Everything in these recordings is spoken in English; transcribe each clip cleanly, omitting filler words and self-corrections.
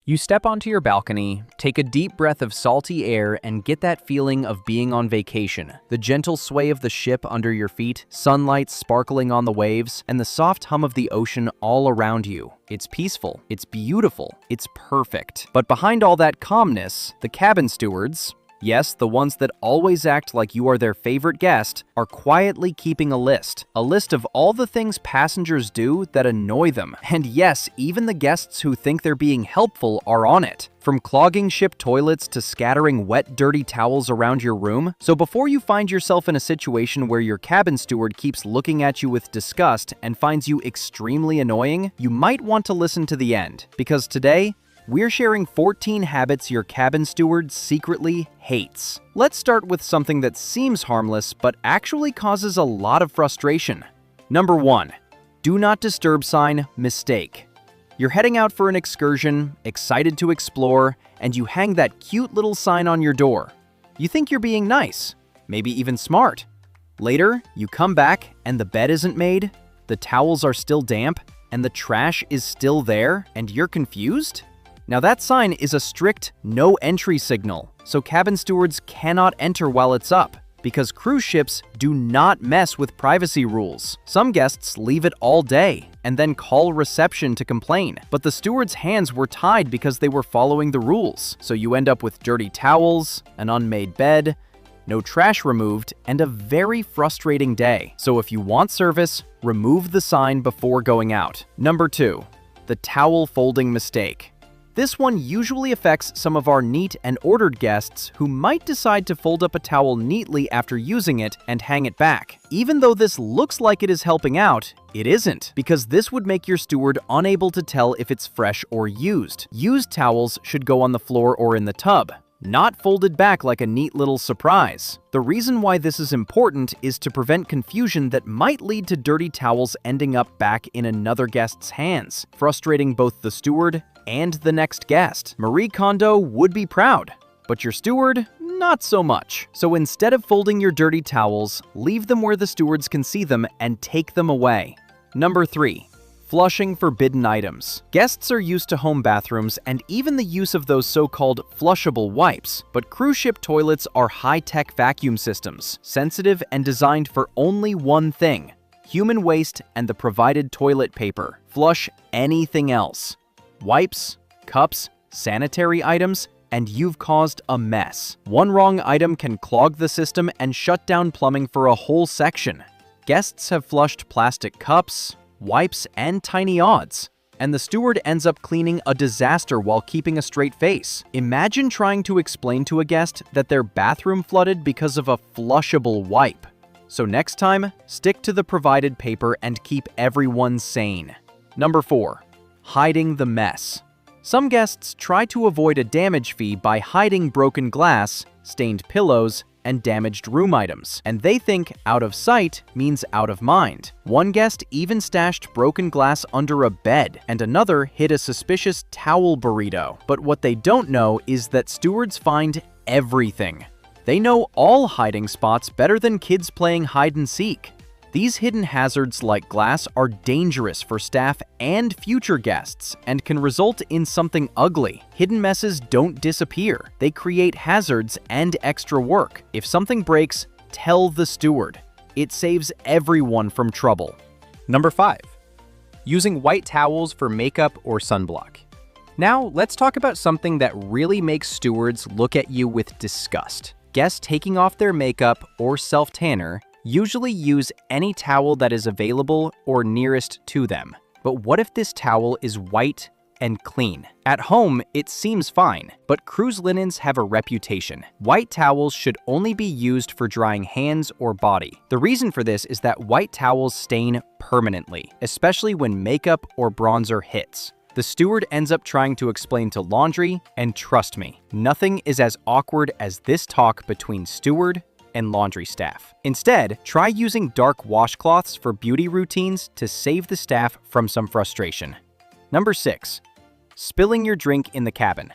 You step onto your balcony, take a deep breath of salty air, and get that feeling of being on vacation. The gentle sway of the ship under your feet, sunlight sparkling on the waves, and the soft hum of the ocean all around you. It's peaceful, it's beautiful, it's perfect. But behind all that calmness, the cabin stewards, yes, the ones that always act like you are their favorite guest, are quietly keeping a list of all the things passengers do that annoy them. And yes, even the guests who think they're being helpful are on it. From clogging ship toilets to scattering wet, dirty towels around your room. So before you find yourself in a situation where your cabin steward keeps looking at you with disgust and finds you extremely annoying, you might want to listen to the end, because today, we're sharing 14 habits your cabin steward secretly hates. Let's start with something that seems harmless but actually causes a lot of frustration. Number 1. Do not disturb sign, mistake. You're heading out for an excursion, excited to explore, and you hang that cute little sign on your door. You think you're being nice, maybe even smart. Later, you come back and the bed isn't made, the towels are still damp, and the trash is still there, and you're confused? Now that sign is a strict no entry signal, so cabin stewards cannot enter while it's up, because cruise ships do not mess with privacy rules. Some guests leave it all day and then call reception to complain, but the steward's hands were tied because they were following the rules. So you end up with dirty towels, an unmade bed, no trash removed, and a very frustrating day. So if you want service, remove the sign before going out. Number 2, the towel folding mistake. This one usually affects some of our neat and ordered guests who might decide to fold up a towel neatly after using it and hang it back. Even though this looks like it is helping out, it isn't, because this would make your steward unable to tell if it's fresh or used. Used towels should go on the floor or in the tub, not folded back like a neat little surprise. The reason why this is important is to prevent confusion that might lead to dirty towels ending up back in another guest's hands, frustrating both the steward and the next guest. Marie Kondo would be proud, but your steward, not so much. So instead of folding your dirty towels, leave them where the stewards can see them and take them away. Number 3. Flushing forbidden items. Guests are used to home bathrooms and even the use of those so-called flushable wipes, but cruise ship toilets are high-tech vacuum systems, sensitive and designed for only one thing: human waste and the provided toilet paper. Flush anything else. Wipes, cups, sanitary items, and you've caused a mess. One wrong item can clog the system and shut down plumbing for a whole section. Guests have flushed plastic cups, wipes, and tiny odds, and the steward ends up cleaning a disaster while keeping a straight face. Imagine trying to explain to a guest that their bathroom flooded because of a flushable wipe. So next time, stick to the provided paper and keep everyone sane. Number 4. Hiding the mess. Some guests try to avoid a damage fee by hiding broken glass, stained pillows, and damaged room items, and they think out of sight means out of mind. One guest even stashed broken glass under a bed, and another hid a suspicious towel burrito. But what they don't know is that stewards find everything. They know all hiding spots better than kids playing hide and seek. These hidden hazards like glass are dangerous for staff and future guests and can result in something ugly. Hidden messes don't disappear. They create hazards and extra work. If something breaks, tell the steward. It saves everyone from trouble. Number 5. Using white towels for makeup or sunblock. Now, let's talk about something that really makes stewards look at you with disgust. Guests taking off their makeup or self-tanner usually use any towel that is available or nearest to them. But what if this towel is white and clean? At home, it seems fine, but cruise linens have a reputation. White towels should only be used for drying hands or body. The reason for this is that white towels stain permanently, especially when makeup or bronzer hits. The steward ends up trying to explain to laundry, and trust me, nothing is as awkward as this talk between steward and laundry staff. Instead, try using dark washcloths for beauty routines to save the staff from some frustration. Number 6. Spilling your drink in the cabin.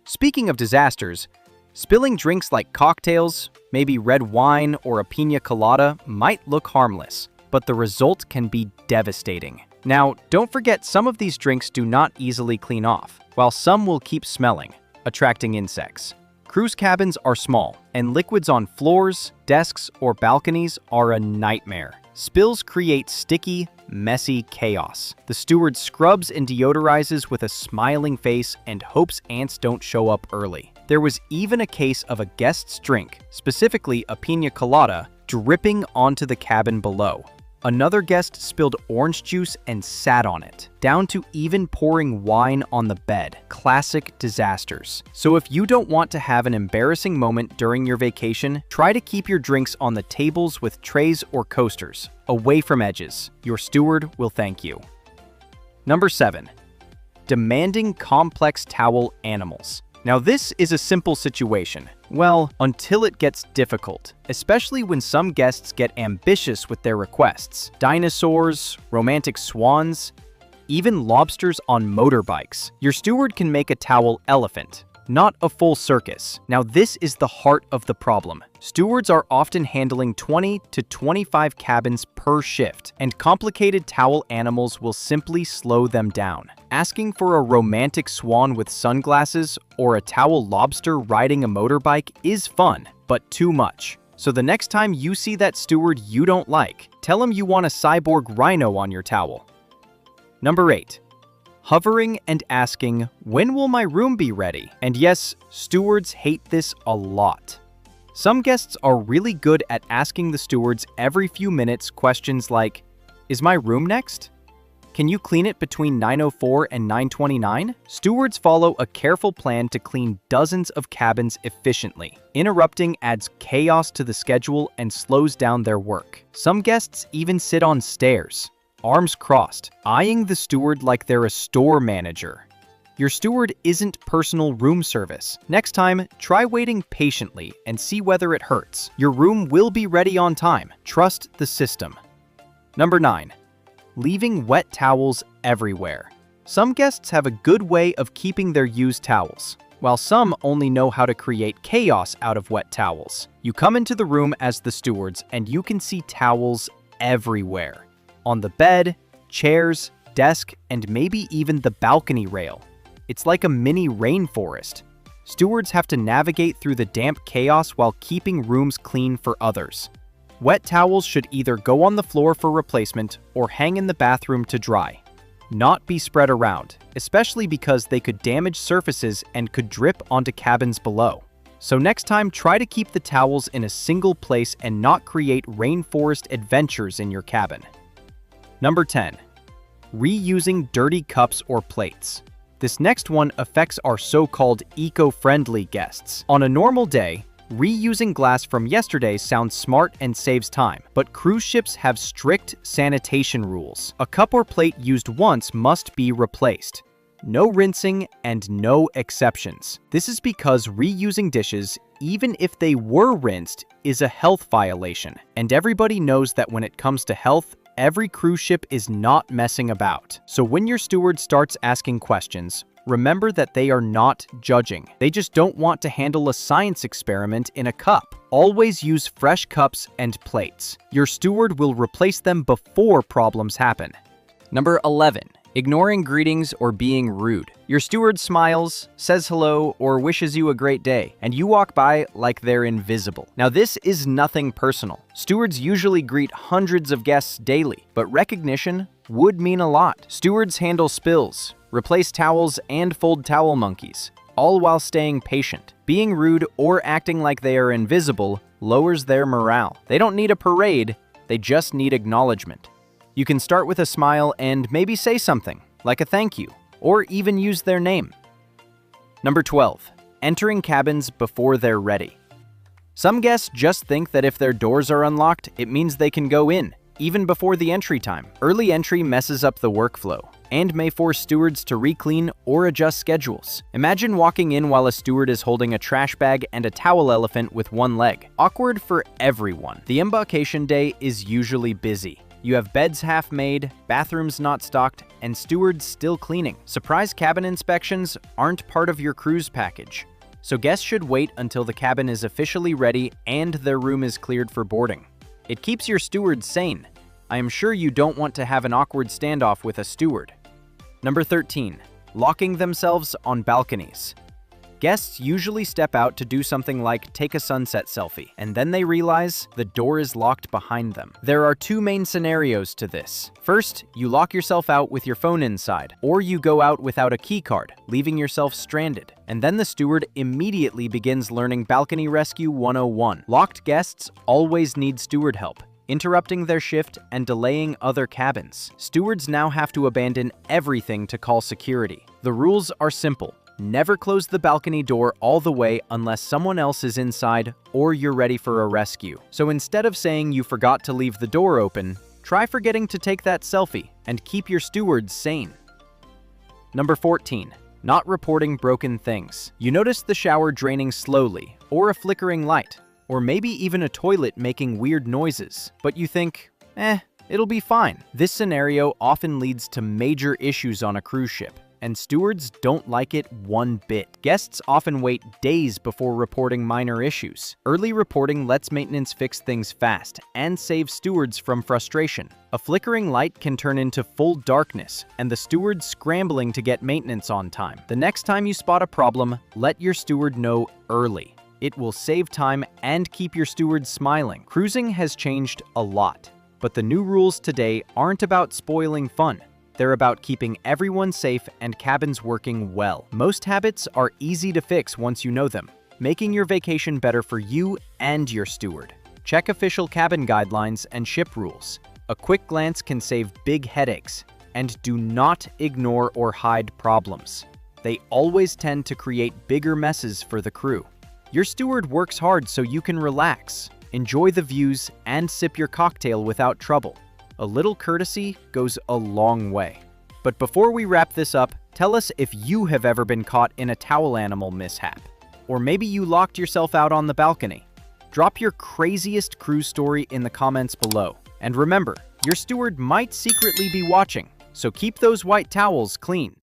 Speaking of disasters, spilling drinks like cocktails, maybe red wine or a pina colada might look harmless, but the result can be devastating. Now, don't forget some of these drinks do not easily clean off. while some will keep smelling, attracting insects. Cruise cabins are small, and liquids on floors, desks, or balconies are a nightmare. Spills create sticky, messy chaos. The steward scrubs and deodorizes with a smiling face and hopes ants don't show up early. There was even a case of a guest's drink, specifically a pina colada, dripping onto the cabin below. Another guest spilled orange juice and sat on it, down to even pouring wine on the bed. Classic disasters. So if you don't want to have an embarrassing moment during your vacation, try to keep your drinks on the tables with trays or coasters, away from edges. Your steward will thank you. Number 7. Demanding complex towel animals. Now this is a simple situation. Well, until it gets difficult, especially when some guests get ambitious with their requests. Dinosaurs, romantic swans, even lobsters on motorbikes. Your steward can make a towel elephant, not a full circus. Now this is the heart of the problem. Stewards are often handling 20 to 25 cabins per shift, and complicated towel animals will simply slow them down. Asking for a romantic swan with sunglasses or a towel lobster riding a motorbike is fun, but too much. So the next time you see that steward you don't like, tell him you want a cyborg rhino on your towel. Number 8. Hovering and asking, when will my room be ready? And yes, stewards hate this a lot. Some guests are really good at asking the stewards every few minutes questions like, is my room next? Can you clean it between 9:04 and 9:29? Stewards follow a careful plan to clean dozens of cabins efficiently. Interrupting adds chaos to the schedule and slows down their work. Some guests even sit on stairs, arms crossed, eyeing the steward like they're a store manager. Your steward isn't personal room service. Next time, try waiting patiently and see whether it hurts. Your room will be ready on time. Trust the system. Number 9. Leaving wet towels everywhere. Some guests have a good way of keeping their used towels, while some only know how to create chaos out of wet towels. You come into the room as the stewards and you can see towels everywhere. On the bed, chairs, desk, and maybe even the balcony rail. It's like a mini rainforest. Stewards have to navigate through the damp chaos while keeping rooms clean for others. Wet towels should either go on the floor for replacement or hang in the bathroom to dry, not be spread around, especially because they could damage surfaces and could drip onto cabins below. So next time, try to keep the towels in a single place and not create rainforest adventures in your cabin. Number 10. Reusing dirty cups or plates. This next one affects our so-called eco-friendly guests. On a normal day, reusing glass from yesterday sounds smart and saves time, but cruise ships have strict sanitation rules. A cup or plate used once must be replaced. No rinsing and no exceptions. This is because reusing dishes, even if they were rinsed, is a health violation. And everybody knows that when it comes to health, every cruise ship is not messing about. So when your steward starts asking questions, remember that they are not judging. They just don't want to handle a science experiment in a cup. Always use fresh cups and plates. Your steward will replace them before problems happen. Number 11. Ignoring greetings or being rude. Your steward smiles, says hello, or wishes you a great day, and you walk by like they're invisible. Now this is nothing personal. Stewards usually greet hundreds of guests daily, but recognition would mean a lot. Stewards handle spills, replace towels, and fold towel monkeys, all while staying patient. Being rude or acting like they are invisible lowers their morale. They don't need a parade, they just need acknowledgement. You can start with a smile and maybe say something, like a thank you, or even use their name. Number 12. Entering cabins before they're ready. Some guests just think that if their doors are unlocked, it means they can go in, even before the entry time. Early entry messes up the workflow and may force stewards to re-clean or adjust schedules. Imagine walking in while a steward is holding a trash bag and a towel elephant with one leg. Awkward for everyone. The embarkation day is usually busy. You have beds half made, bathrooms not stocked, and stewards still cleaning. Surprise cabin inspections aren't part of your cruise package, so guests should wait until the cabin is officially ready and their room is cleared for boarding. It keeps your steward sane. I am sure you don't want to have an awkward standoff with a steward. Number 13. Locking themselves on balconies. Guests usually step out to do something like take a sunset selfie, and then they realize the door is locked behind them. There are two main scenarios to this. First, you lock yourself out with your phone inside, or you go out without a key card, leaving yourself stranded. And then the steward immediately begins learning Balcony Rescue 101. Locked guests always need steward help, interrupting their shift and delaying other cabins. Stewards now have to abandon everything to call security. The rules are simple. Never close the balcony door all the way unless someone else is inside or you're ready for a rescue. So instead of saying you forgot to leave the door open, try forgetting to take that selfie and keep your stewards sane. Number 14. Not reporting broken things. You notice the shower draining slowly, or a flickering light, or maybe even a toilet making weird noises, but you think, it'll be fine. This scenario often leads to major issues on a cruise ship, and stewards don't like it one bit. Guests often wait days before reporting minor issues. Early reporting lets maintenance fix things fast and saves stewards from frustration. A flickering light can turn into full darkness, and the steward scrambling to get maintenance on time. The next time you spot a problem, let your steward know early. It will save time and keep your steward smiling. Cruising has changed a lot, but the new rules today aren't about spoiling fun. They're about keeping everyone safe and cabins working well. Most habits are easy to fix once you know them, making your vacation better for you and your steward. Check official cabin guidelines and ship rules. A quick glance can save big headaches. And do not ignore or hide problems. They always tend to create bigger messes for the crew. Your steward works hard so you can relax, enjoy the views, and sip your cocktail without trouble. A little courtesy goes a long way. But before we wrap this up, tell us if you have ever been caught in a towel animal mishap. Or maybe you locked yourself out on the balcony. Drop your craziest cruise story in the comments below. And remember, your steward might secretly be watching, so keep those white towels clean.